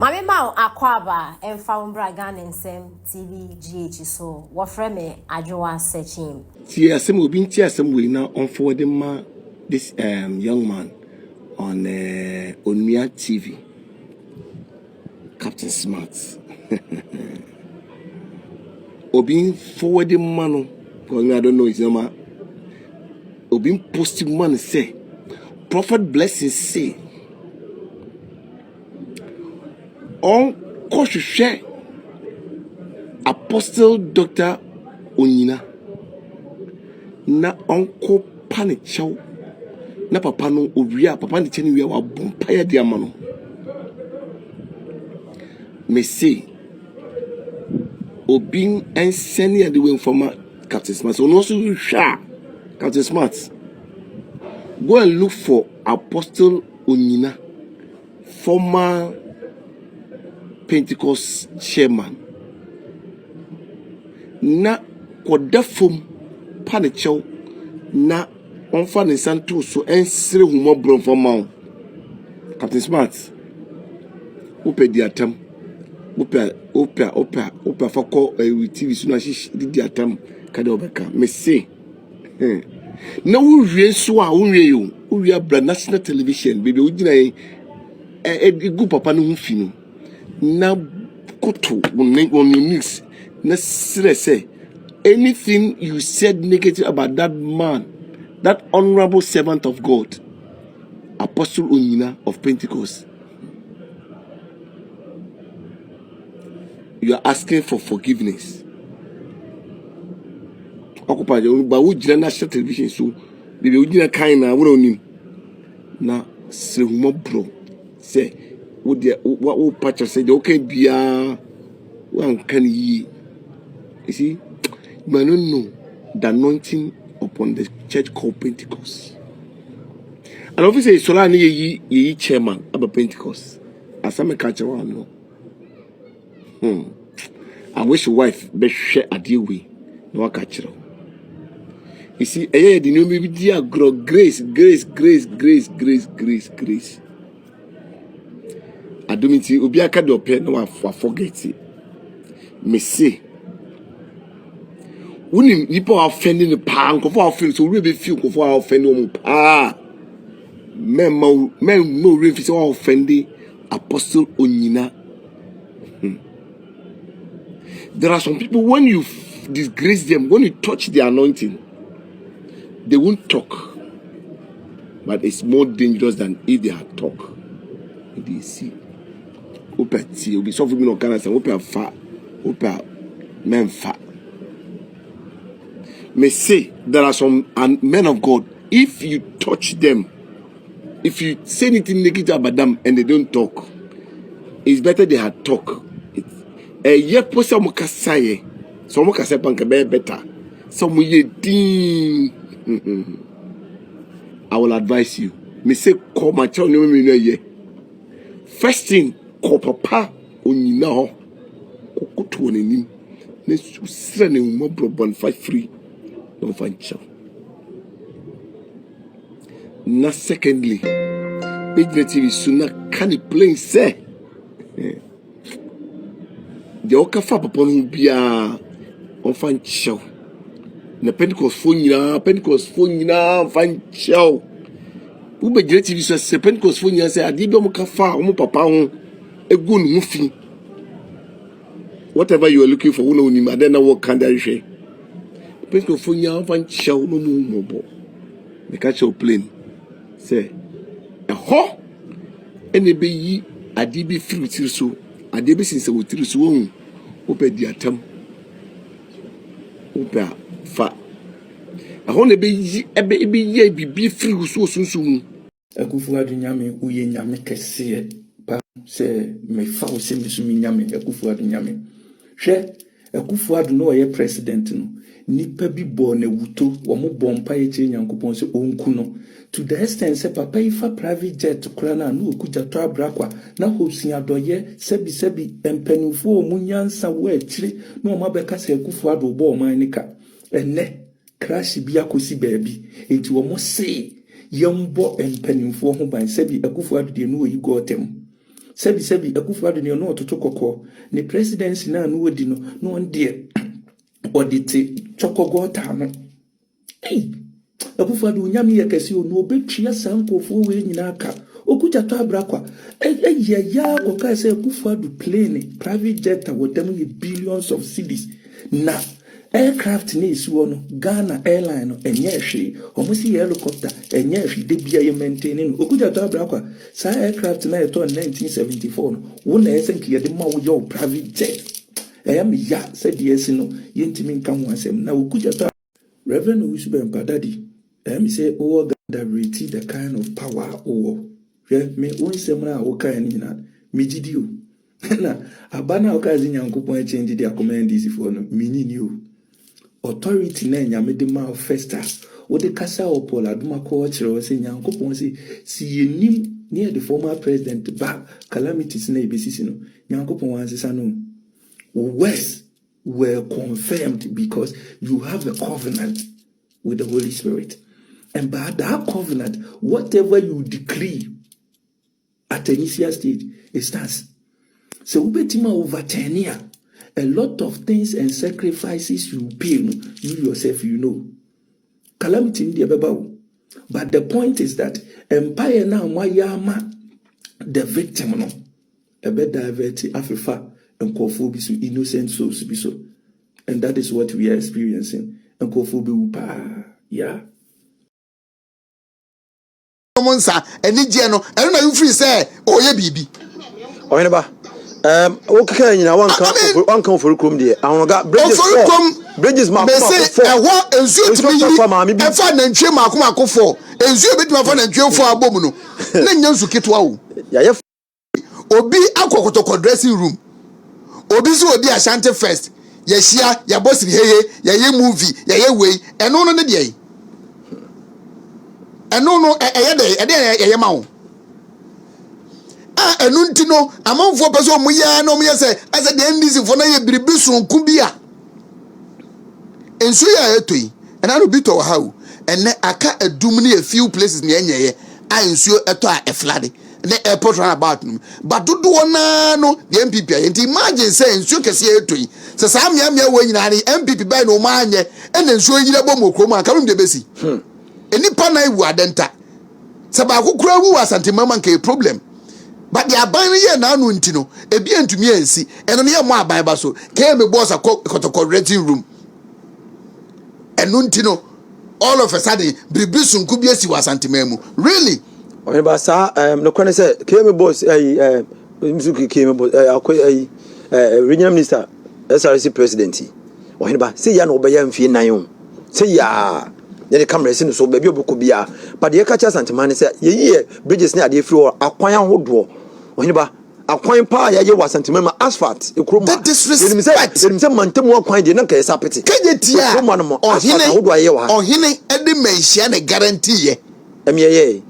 Mami ma akwaba emfa umbra Ghana nsem TV GH so wofre me adwowa searching. See asem obi nti asem we na on forward ma this young man on Onyinah TV. Captain Smart. Obi forward man no, because I don't know his name. Obi post man say Prophet Blessing say on kohwehwe Apostle Dr. Onyinah na onko panichau na papa no owia papa ne cheni wia wa bompaya dia ma no me say obi enseni ade we informa Captain Smart so no so hwa Captain Smart go and look for Apostle Onyinah, former Pentecost chairman na kodafom panichau na onfa ne santo so ensere humo bronfo ma Captain Smart ope diatam ope fako TV so na shi diatam kada obeka me say na wo wie so a wo wie yo wo wie bra national television bebe wo gina egu papa no hu fi no na koto on mix na say anything you said negative about that man, that honorable servant of God, Apostle Onyinah of Pentecost, you are asking for forgiveness. Occupy the but we national television so the original kind na we na se humo bro say what patch say okay bia one can ye you see you might not know the anointing upon the church called Pentecost. And obviously Solani ye chairman about Pentecost as some catch around no I wish your wife be share a deal with no catch her. You see the new maybe dear grow grace I do mean to obi aka do pay no forget it me say when people are offending the pan for offend so we be feel for offending men no really so offending Apostle Onyinah. There are some people when you disgrace them, when you touch the anointing, they won't talk, but it's more dangerous than if they had talk. They see open see will be so for me no can say open fat open men fat. May say there are some men of God, if you touch them, if you say anything negative about them and they don't talk, it's better they had talk. Yet post some kasaye, some kasaye can be better. Some ye ding. I will advise you. Me say call my child no me ye. First thing call papa Onyinah ko to onim. Ne su sre ne mo bro fight free. Don't find child. Now secondly, big TV sooner can it plain say the okafa papa no bia on find child. Na Pentecost phone nyina find child. Who be great TV so Pentecost phone nyina say ade be mo kafa o mo papa ho egu no fi. Whatever you are looking for, no ni ma then what can that share. Pentecost phone nyina find child no mo bo. The catch your plane. Say ho ene be yi ade be fruit so ade be since we tiri so wo ope diatam ope fa ahone be yi ebe ye bibi free so sunsun akufu adunyame uye nyame kese pa se me fa o se misumi nyame akufu adunyame hwe akufu adu no ye president no nipa bi bo na wuto wo mo bompa ye che nyankopon se onku no to the extent se papa ifa private jet kura na no okuja to abrakwa na hosia doye sebi empanufo o munyansa wo akire no ma beka se akufu adu bo o man nika enne crash bi akosi baabi enti wo mo se yembo empanufo ho ban sebi akufu adu de no yi gotem sebi Akufo-Addo ne no to kokko ne presidency na no wodi no on de audit chokogota no hey Akufo-Addo nyame yakasi o no obetua sankofo we nyina ka okuja to abrakwa ya koka say Akufo-Addo plane private jet with them billions of cedis na aircraft ni isi no Ghana airline no enye hwe omusi helicopter enye hwe de bia ye maintain no okuja to abrakwa sa aircraft na eto 1974 no wo na esenki ye de ma wo your private jet am ya said yes no yentimi nka ho asem na okuja to Reverend Wisubempa daddy say oh God rate the kind of power me onsem na wo kan ni na megidi o na abana o kazi nyankopon change dia command this for no minini o authority na nyame de ma festa wo de kasa opol aduma ko kire wo se nyankopon se si yenim near the former president ba calamities na ebesisi no nyankopon wan sesa no words were confirmed because you have a covenant with the Holy Spirit, and by that covenant whatever you decree at the initial stage it stands. So ubetima over 10 years a lot of things and sacrifices you pay, you yourself calamity in the Bible. But the point is that empire now wayama the victim no a bit divert Africa and kofu bisu innocent souls biso, and that is what we are experiencing and kofu bi yeah. Monsa eni je no eno na you free say oye bibi Onyinah okay Onyinah one come for krom de ahoga bridges ma say e ho ensuo timi yi e fa nantwe makoma for ensuo betima fa nantwe fo abom no na nya nsu ketwa wo ya ye obi akokotoko dressing room obi so odi Ashanti first ye hia ya boss heye ye movie ye wey eno no ne de yi eno eye ma wo enu ntino amanfo peso omuya na omuya say ase de ndisi fo na ye biribi sonku bia ensu ya etoi ena no bito wa hawo ene aka adum ne a few places ne enyeye a ensu eto a eflade ne airport run about but do na no the MPP enti imagine say ensu kese etoi se sa mia wo nyina ne MPP bai no ma anye ene ensu yire bom okrom aka no de besi enipa na ewu adenta se ba akukura wu Asante mama nke problem. But the aban ye na anu ntino ebi entumi ensi eno ne ye mo aban ba so ke me boss akotoko rating room enu ntino all of a sudden bribi sunku bi esi wa Asante mamu really Onyinah sa no kwane say ke me boss misuki ke me boss akoy regional minister SRC president Onyinah say ya no obeya mfie nan o say ya the camera sin so baby obuko bia but ye catch Asante man say ye bridges ne ade free akwan ahodo Onyinah akwan pa ya ye Asante man asphalt ekroma that disrespect dem say mantemu akwan de na ka esapete keje tia ekroma no asphalt ahodo aye wa ohine ede menhia ne guarantee ye emiye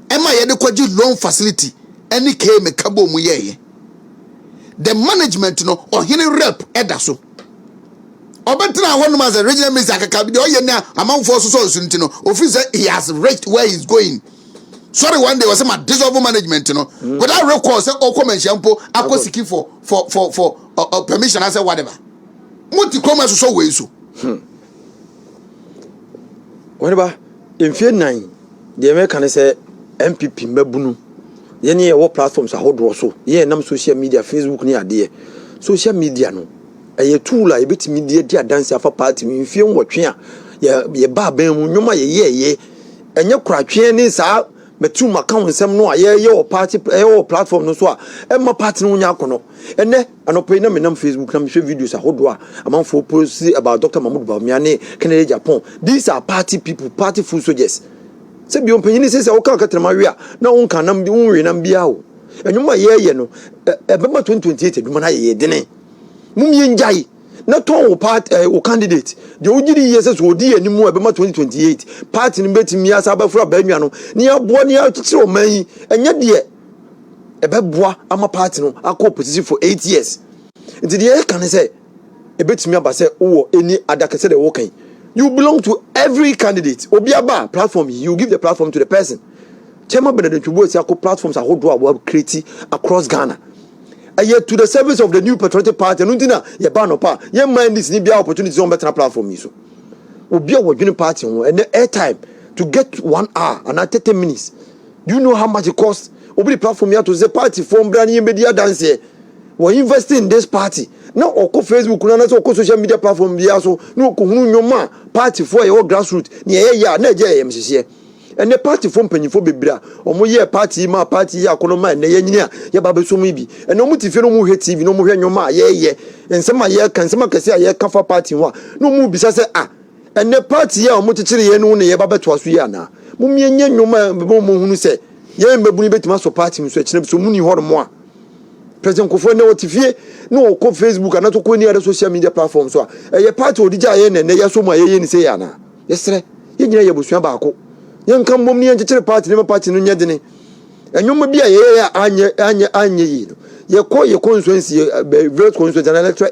ema ye de kwaji loan facility any came kabo mu ye the management no ohine rep edaso Obetra honum as a regional minister akaka de oye na amanfo so ntino officer he has reached where he's going. Sorry, one day was my dissolve management without record say okoma shampo akosiki for permission I say whatever. Muti koma so we so. Onyinah emfie nan de American say MPP mabunu ye ne wo platforms ahodo so ye nam social media Facebook ni ade social media no eye tool a ebetimi dia dance afa party mfie nwotwe a ye ba ban mu nwoma ye enye kuratwe ni sa metum account nsem no a ye wo party wo platform no so a emma party no nya akono ene anopo na menam Facebook na mhwe videos ahodo a amanfo post about Dr. Mahmoud Bawumia ne Kennedy Japan. These are party people, party full soldiers. Se bi ompanyini se o kan katrama wi a na won kan nam bi won wi nam bia o enwoma ye no ebema 2028 eduma na ye dene mumye njai na ton o candidate de ogiri ye se so odi animu ebema 2028 party ni betimi asa abafura banwa no ni aboa ni akire o man enye de ebeboa ama party no akọ opposition for 8 years nti de kan say ebetimi aba say wo eni adakese de wo kan. You belong to every candidate. Obiaba platform, you give the platform to the person. Chairman Benedict Chubo is a platforms a whole we create across Ghana. Yet to the service of the new patriotic party, and Undina, ye ban pa, ye mind this need be opportunities on better platform. So, will be a working party and the airtime to get 1 hour and 30 minutes. Do you know how much it costs? Obi platform here to the party from brand new media dance here. We're investing in this party. Now, oko Facebook, na oko social media platform here. So, no, kuhunu party for your grassroots. Near ya, na jay MCC. And the party from Pennyfo Bibra, or more year party, my party, ya konoma, and the engineer, ya baby so maybe. And no motive, no more hate TV, no more your ma, yeah. And some year can some can say, yeah, cover party one. No more besides, and the party, ya, motichiri, and only a baba to us, Riana. Mummy and your man, who say, yeah, baby, bet master party, so many horror more. President Kofo no TV, no co Facebook, and not to any other social media platforms. So a party of the giant and they are so my yen say, Anna. Yes, sir, you know, you was your young come mommy and the party, never party no yadini. And you may be a anya, you call your constituency, very constituency, and electoral